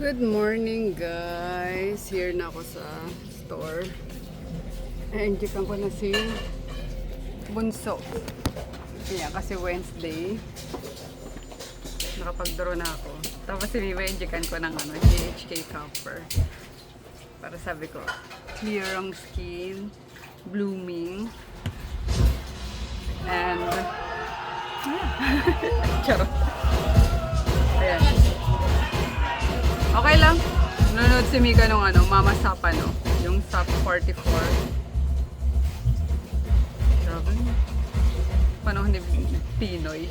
Good morning guys! Here na ako sa store. Enjoyan ko na si Bunso. Kaya kasi Wednesday. Nakapag-draw na ako. Tapos i-enjoyan ko ng GHK Copper. Para sabi ko, clear ang skin, blooming, and charot. Ayan. Okay lang. Nanonood si Mika nung Mama Sapa, no? Yung Sap 44. Grabe. Panahon ni Pinoy.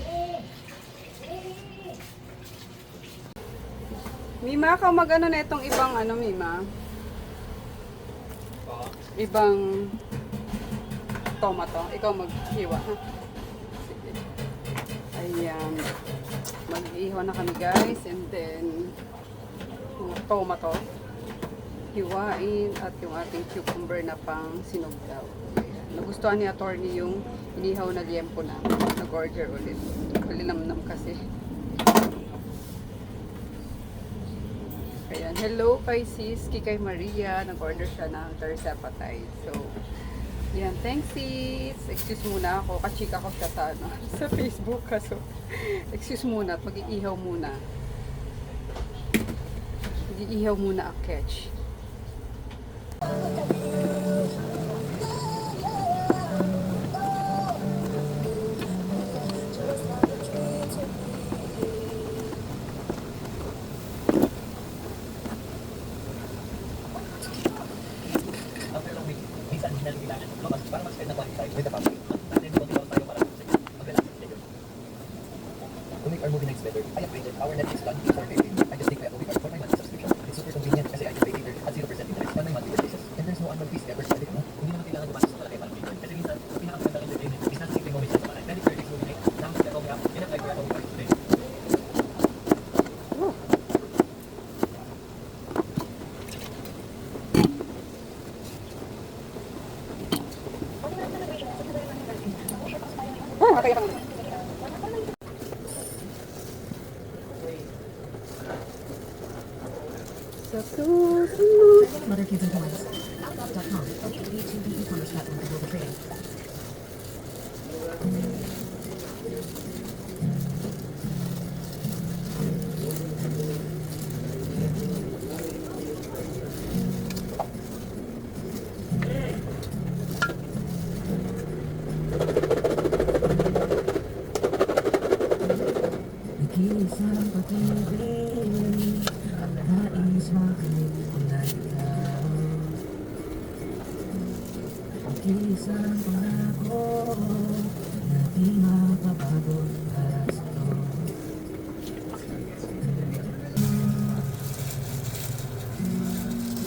Mima, ikaw mag-ano na itong ibang Mima? Ibang tomato. Ikaw maghiwa, ha? Sige. Ayan. Mag-ihaw na kami, guys. And then, tomato, hiwain, at yung ating cucumber na pang sinugdaw. Nagustuhan ni attorney yung inihaw na liempo na. Nag-order ulit. Kalinamnam kasi. Ayan. Hello kay sis, kay Maria. Nag-order siya ng tersepatide. So, yan. Thanks sis. Excuse muna ako. Kachika ko siya sa, sa Facebook. So, excuse muna at mag-iihaw muna. Iihaw muna ang catch. To make our movie nights better, I upgraded our Netflix plan before paying. I just take my movie card for my monthly subscription. It's super convenient kasi I can pay later at 0% interest on my monthly purchases. And there's no annual fees ever sa credit mo. Hindi naman kailangan gumastos sa malaki para pay. Kasi minsan, pinakamagandang entertainment is not simple moments sa pamahay. Credit card is movie night. Download the Adobe app. In-apply ko yung Adobe card today. Okay lang. Sa susunod. Mother Kids and Toys.com, B2B e-commerce platform for global trading. Nag-iisang pag-ibig, nais makinig na ikaw. Nag-iisang pangako, na di mapapago para sa'yo.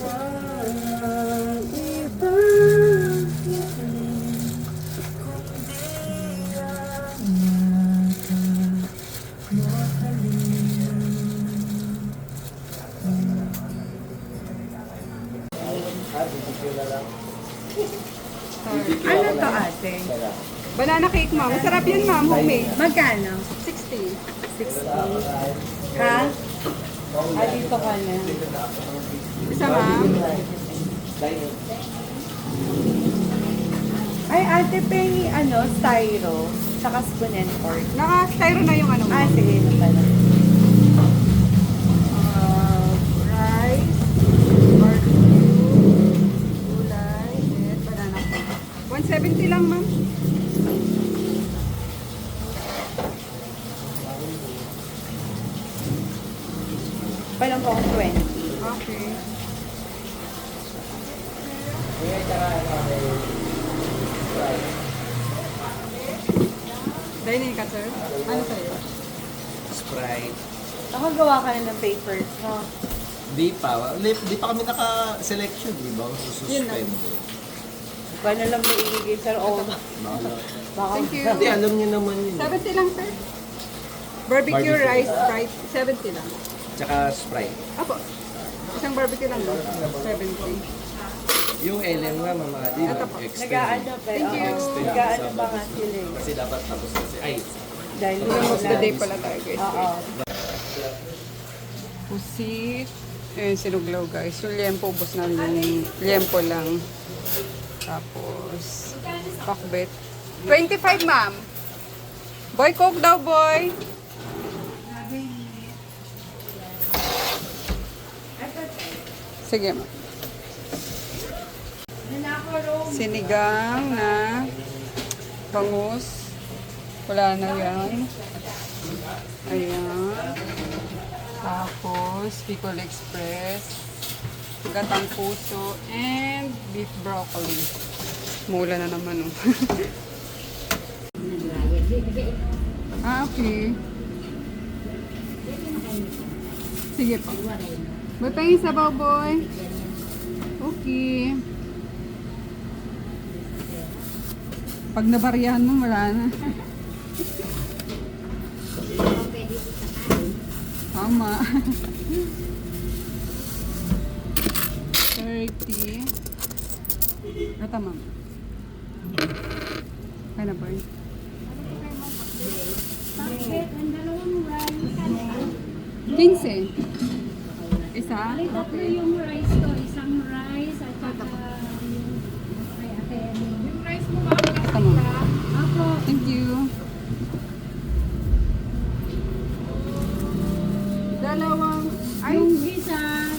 Walang ibang hiling, kundi ang yakap mo halina. Ano to ate? Banana cake ma'am. Masarap yun ma'am. Homemade. Magkano? 60. 60. Ha? Ah, dito ka na. Isa ma'am. Ay, ate, pengi, styro. Tsaka spoon and fork. Naka-styro na yung Ah, ma'am. sige, ito pala. Rice, barbecue, gulay, and banana cake. 170 lang ma'am. Palang ko 20. Okay. Dining ka sir? Ano sa'yo? Sprite. Nakagawa ka na ng papers, no? Di pa. Di pa kami naka-selection, di ba? Yun lang. Suspend. Paano lang may ibigay sir? O, Bahala. baka Thank you. Hindi, alam niyo naman yun. 70 lang sir. Barbecue, rice, Sprite, 70 lang. Tsaka Sprite. Apo. Isang barbecue lang no? 70. Yung LM nga, Mama Adi, Ito po. extend. nag-aano pa. Thank you. Nag-aano pa nga sila eh. Kasi dapat tapos kasi. Ay, Dahil Almost the day pala tayo guys. Oo. Pusit, Ayun, sinuglaw guys. Yung liempo, ubos na yung liempo lang. Tapos, pakbet. 25, ma'am. Boy, coke daw, boy. Sige, ma'am. Sinigang na bangus. Wala na yan. Ayan. Tapos, Bicol Express. Gatang puso. And beef broccoli. Mula na naman, oh. Okay. Sige po. Ba't pa yung sabaw, boy? Okay. Pag nabariyahan mo, wala na. Tama. 30. Ito, ma'am. Kaya na, boy. Bakit? Ang dalawang rice. 15. Isa? Tatlo Okay. yung rice ko. Isang rice at saka yung kay Ate Emi. Yung rice mo ba? Ito, ma'am. Ako. Thank you. Dalawang, ay, Yung isang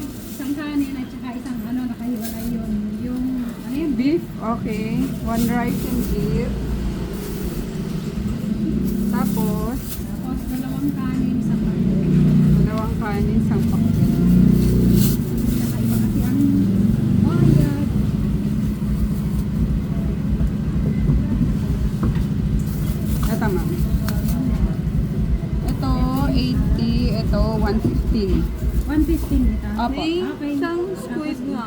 kanin at saka isang nakahiwalay yun. Yung, ano yun? beef. Okay. One rice and beef. Tapos, Tapos dalawang kanin, isang kanin. dalawang kanin, isang pakbet. Saka iba kasi ang bayad. Ito, ma'am. Ito, 80. Ito, 115. 115 ito. Apo. Okay. squid nga.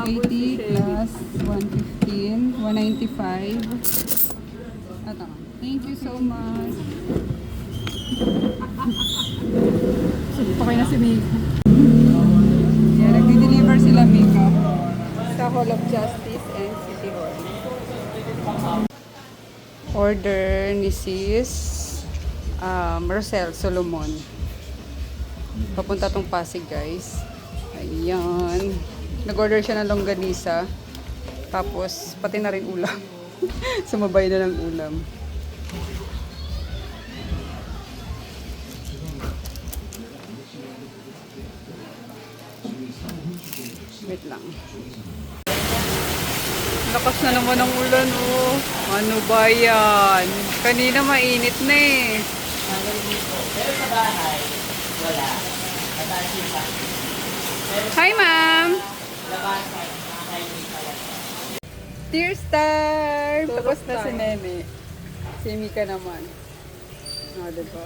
80 plus 115, 195. Ito. Thank you so much. Okay na si Mika. Yeah, nagdi-deliver sila Mika sa Hall of Justice and City Hall. Order ni Sis Rosel Solomon. Papunta tong Pasig, guys. Ayan. Nag-order siya ng longganisa. Tapos, pati na rin ulam. Sumabay na ng ulam. Wait lang. Lakas na naman ang ulan, oh. Ano ba yan? Kanina mainit na eh. Pero sa bahay, wala. Mataas yung pa. Hi, ma'am! Labasan, nakakainin pala. Tears time! Tapos na si Nene. Si Mika naman. Ah, diba?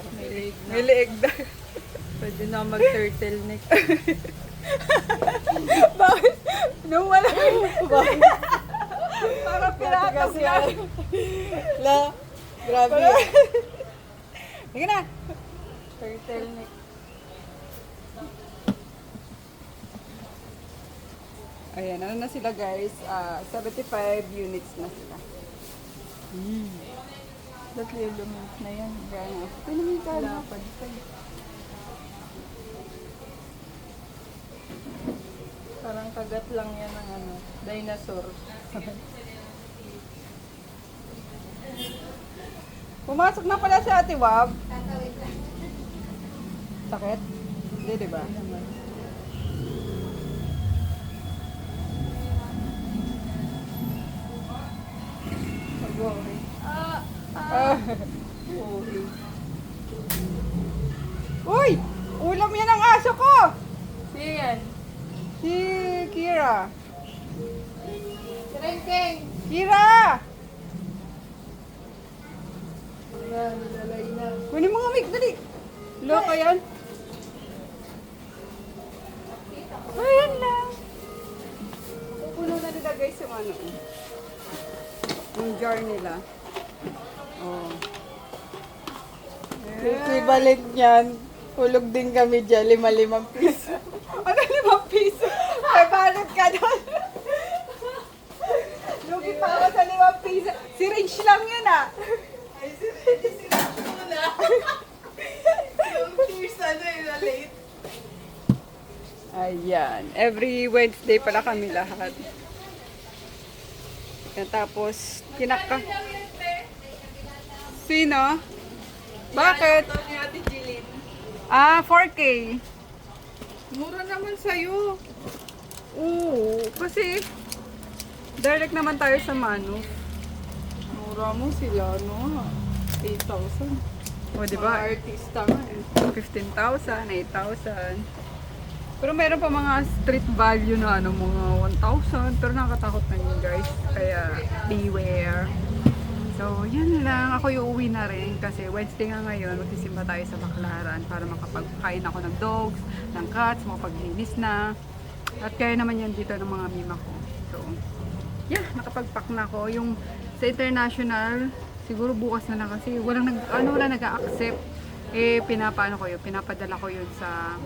May leeg na. Pwede na mag-turtleneck. Bakit? Nung wala para piratas na. Grabe. Sige na. Turtleneck. Ayan, ano na sila guys? 75 units na sila. Ba't yung lumit na yan? Gano'n. Pinamita na. Lapad pa. Parang kagat lang yan ng dinosaur. Pumasok na pala si Ate Wab. Sakit? Hindi, diba? Mag-worry. Uy! Ulam yan ang aso ko! Sige yan. Si Kira. Kira! Yan, nilalay na. Kunin mo nga, Mick, dali. Loko yan. Ayan lang. Pupuno na nila guys yung ano. Yung jar nila. Oh. Equivalent niyan. Hulog din kami dyan, 5 piso. Ano 5 piso? Ay, balot ka doon. Lugi pa ako sa 5 piso. Syringe lang yun ah. Ay, sila muna. Yung cheers, late. Ayan. Every Wednesday pala kami lahat. Yan, tapos, Sino? Bakit? Ah, 4K. Mura naman sa'yo. Oo, kasi direct naman tayo sa Manu. Mura mo sila, no? 8,000. O, diba? Artista nga eh. 15,000, 8,000. Pero meron pa mga street value na ano, mga 1,000. Pero nakakatakot na yun, guys. Kaya, beware. So, yun lang. Ako yung uwi na rin. Kasi Wednesday nga ngayon, magsisimba tayo sa Baclaran para makapagkain ako ng dogs, ng cats, makapaglinis na. At kaya naman yan dito ng mga mima ko. So, yeah, nakapag-pack na ako. Yung sa international, siguro bukas na lang kasi wala nag-accept. Eh, pinapadala ko yun sa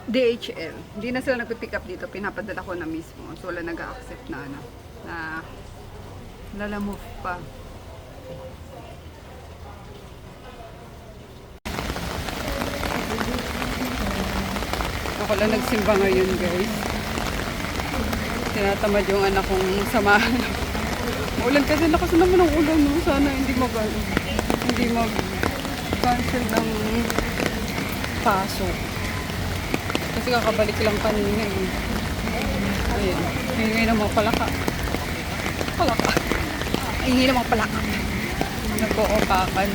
DHL. Hindi na sila nagpipick up dito, pinapadala ko na mismo. So wala nag-accept na lalamove pa. Ako lang nagsimba ngayon, guys. Tinatamad yung anak kong samahan. Ulan kasi, lakas naman ng ulan, no? Sana hindi mag-cancel ng pasok. Kasi kakabalik lang kanina eh. Ayan. Hingay ng mga palaka. Hingay ng mga palaka. Nag-oopakan.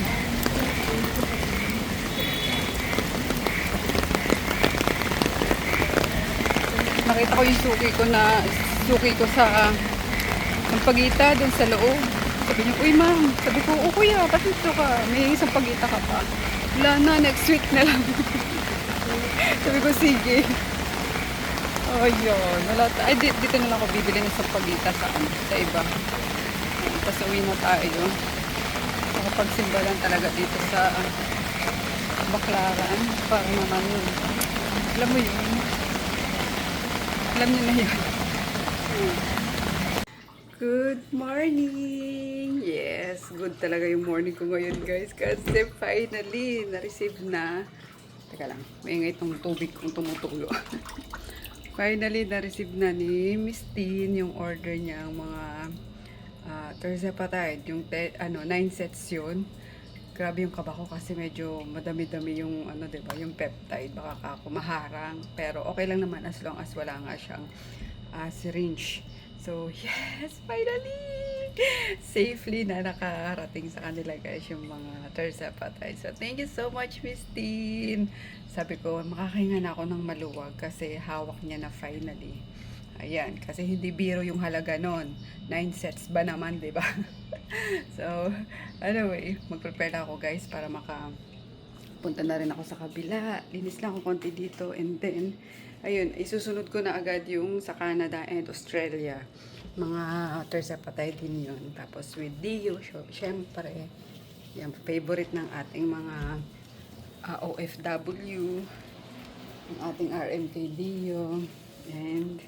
Nakita ko yung suki ko sa Sampagita dun sa loob. Sabi niya, uy ma'am. Sabi ko, oh kuya, patito ka. May Sampagita ka pa. Wala na, next week na lang. Sabi ko, sige. Ayun. Ay, dito na lang ako bibili ng Sampagita sa iba. Tapos uwi na tayo. Nakapagsimba lang talaga dito sa Baclaran. Para naman yun. Alam mo yun. Alam niyo na yun. Good morning! Yes, good talaga yung morning ko ngayon, guys. Kasi finally, na-receive na. Teka lang, maingay itong tubig kong tumutulo. Finally, na-receive na ni Miss Tin yung order niya, ang mga terzepatide, yung 9 sets yun. Grabe yung kaba ko kasi medyo madami-dami yung diba, yung peptide, baka ako maharang. Pero okay lang naman as long as wala nga siyang syringe. So, yes, finally! Safely na nakarating sa kanila, guys, yung mga terzepatide. So, thank you so much, Miss Tin. Sabi ko, makakahinga na ako ng maluwag kasi hawak niya na finally. Ayan, kasi hindi biro yung halaga nun. 9 sets ba naman, di ba? So, anyway, mag-prepare na ako, guys, para makapunta na rin ako sa kabila. Linis lang ako konti dito, and then, ayun, isusunod ko na agad yung sa Canada and Australia. Mga terzepatide din yun. Tapos with Dio, syempre, yung favorite ng ating mga OFW, yung ating RMK Dio, and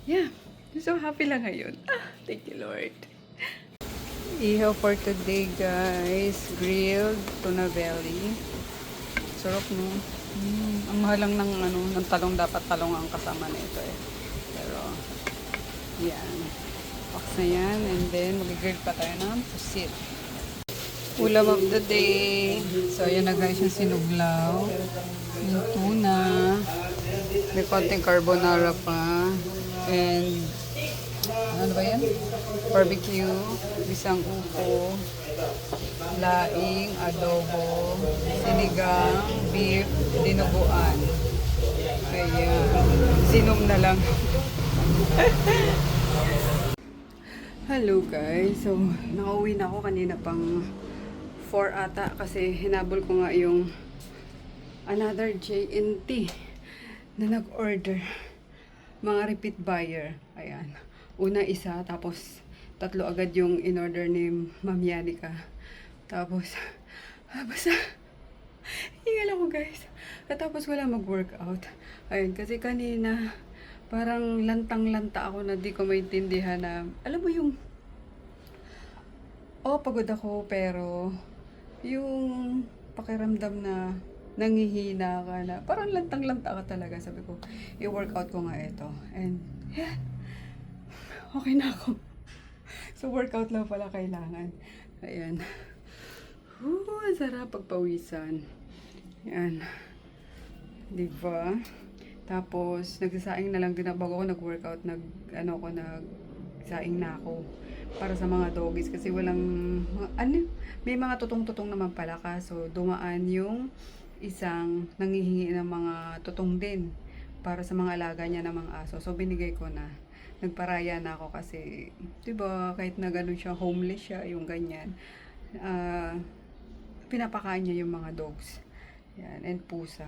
yeah, I'm so happy lang ngayon. Thank you, Lord. Ihaw for today, guys. Grilled tuna belly. Sarap, no? Ang mahal lang ng talong. Dapat talong ang kasama nito eh. Pero, yan. Box na yan. And then, mag-grill pa tayo ng pusit. Ulam of the day. So, yan na, guys, yung sinuglaw. Yung tuna. May konting carbonara pa. And, ano ba yan? Barbecue. Bisang upo. Laing, adobo, sinigang, beef, dinuguan. Kaya, sinom na lang. Hello guys. So, nakauwi na ako kanina pang 4 ata kasi hinabol ko nga yung another JNT na nag-order. Mga repeat buyer. Ayan. Una isa, tapos 3 agad yung in-order ni Ma'am Yanika. Tapos, basta, hingal ako, guys. Tapos wala mag-workout. Ayun, kasi kanina, parang lantang-lanta ako na di ko maintindihan na, alam mo yung, pagod ako, pero, yung pakiramdam na Nanghihina ka na. Parang lantang-lanta ka talaga. Sabi ko, i-workout ko nga ito. And, yeah, okay na ako. So, workout lang pala kailangan. Ayan. Ang sarap pagpawisan. Ayan. Diba? Tapos, nagsasaing na lang din ako bago ako nag-workout. Nagsaing na ako. Para sa mga doggies. Kasi walang, may mga tutong-tutong naman pala. Kaso, dumaan yung isang nanghihingi ng mga tutong din. Para sa mga alaga niya ng mga aso. So, binigay ko na. Nagparaya na ako kasi, diba, kahit na ganun siya, homeless siya, yung ganyan. Pinapakain niya yung mga dogs. Yan, and pusa.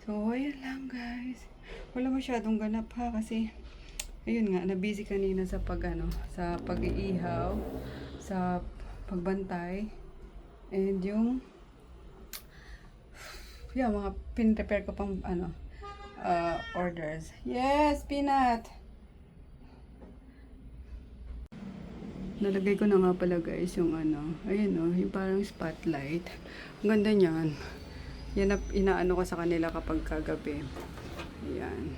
So, ayan lang guys. Wala masyadong ganap ha kasi ayun nga, na-busy kanina sa sa pag-iihaw, sa pagbantay, and yung mga pin-prepare ko pang orders. Yes, Peanut! Nalagay ko na nga pala guys yung ayun yung parang spotlight. Ang ganda niyan. Yan na inaano ko sa kanila kapag kagabi. Ayan.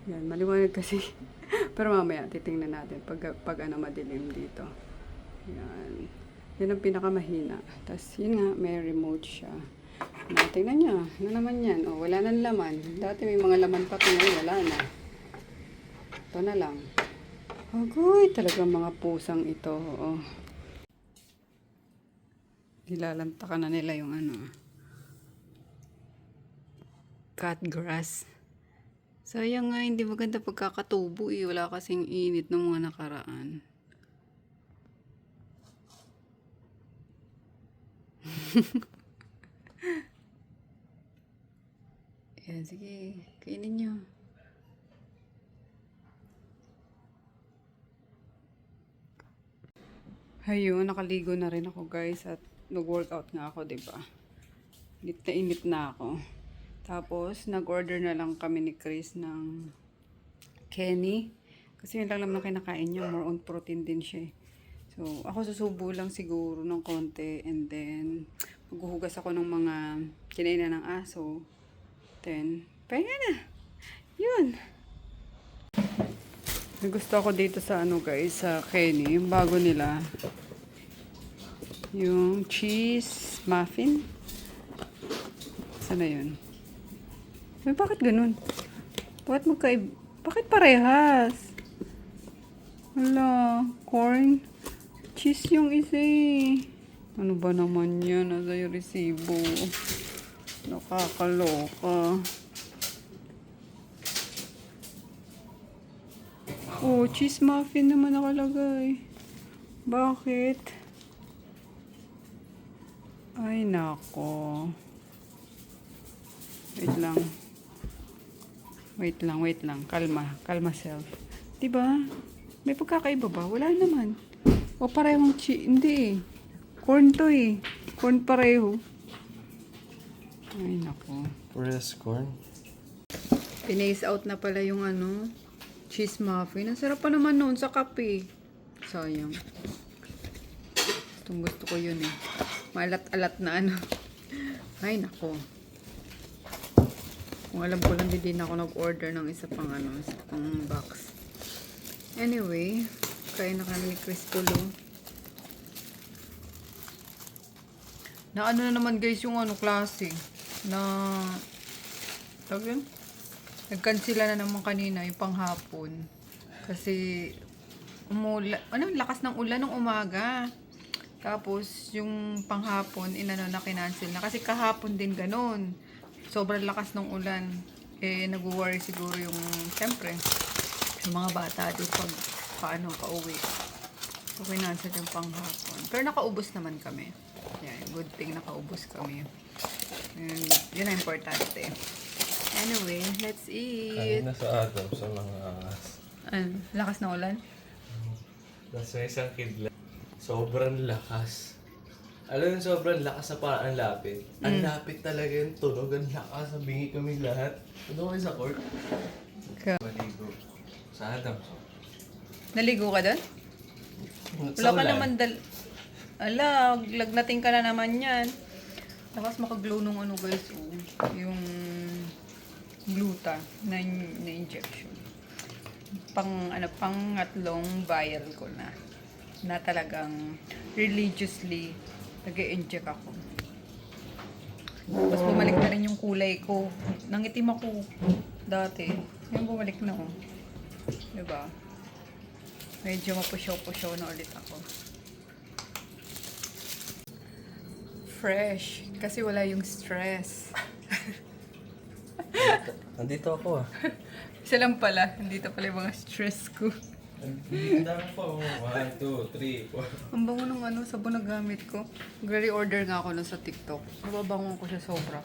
Yan, maliwanag kasi. Pero mamaya, titingnan natin pag madilim dito. Yan. Yan ang pinakamahina. Tapos, yun nga, may remote siya. Tingnan niya. Ano naman yan? Oh, wala nang laman. Dati may mga laman pa ito ngayon. Wala na. Ito na lang. Agoy, talagang mga pusang ito. Oh. Nilalantakan na nila yung cut grass. Sayang nga, hindi maganda pagkakatubo eh. Wala kasing init ng mga nakaraan. Yan, sige. Kainin nyo. Ayun, nakaligo na rin ako guys at nag-workout nga ako, diba? Init na ako. Tapos, nag-order na lang kami ni Chris ng Kenny. Kasi yun lang naman kinakain niya. More on protein din siya. So, ako susubo lang siguro ng konti. And then, maghuhugas ako ng mga kinainan ng aso. Then, pahinga na. Yun. May gusto ako dito sa guys, sa Kenny. Yung bago nila. Yung cheese muffin. Saan na yun? May bakit ganun? Bakit parehas? Wala. Corn. Cheese yung isa eh. Ano ba naman yan? Nasa yung resibo. Nakakaloka. Oh, cheese muffin naman nakalagay. Bakit? Ay, nako. Wait lang. Kalma self. Diba? May pagkakaiba ba? Wala naman. O parehong hindi eh. Corn to eh. Corn pareho. Ay, nako. Press corn. Pinace out na pala yung cheese muffin. Ang sarap pa naman noon sa kape. Sayang. Gusto ko yun eh. Malat-alat na Ay, nako. Kung alam ko lang, din ako nag-order ng isa pang box. Anyway, kaya na kami ni Chris Pulo. Na na naman guys yung klase. Tawag yun? Nag-cancela na naman kanina yung panghapon. Kasi, lakas ng ulan ng umaga. Tapos, yung panghapon, na-cancel na. Kasi kahapon din ganun. Sobrang lakas ng ulan. Nag-worry siguro siyempre, yung mga bata doon pauwi. So, cancel yung panghapon. Pero nakaubos naman kami. Yeah, good thing nakaubos kami. And, yun ang importante. Anyway, let's eat. Ay, nasa atom sa mga Lakas ng ulan? nasa isang kidlat. Sobrang lakas. Alam mo, sobrang lakas sa parang ang lapit. Ang lapit talaga yung tunog. Ang lakas. Sabingi kami lahat. Ano kayo sa court? Maligo. Sa Adams. Naligo ka doon? Wala ka naman Ala, lagnating ka na naman yan. Tapos makaglow nung ano guys, oh, yung gluta na injection. Pangatlong vial ko na talagang religiously nag-i-inject ako. Tapos bumalik na rin yung kulay ko. Nangitim ako dati. Ngayon bumalik na oh. Diba? Medyo mapusyaw-pusyaw na ulit ako. Fresh. Kasi wala yung stress. Nandito ako ah. Isa lang pala. Nandito pala yung mga stress ko. Ang dami po. 1, 2, 3, 4. Ang bango ng ano, sabon na gamit ko. Nagre-reorder nga ako nun sa TikTok. Nababango ko siya sobra.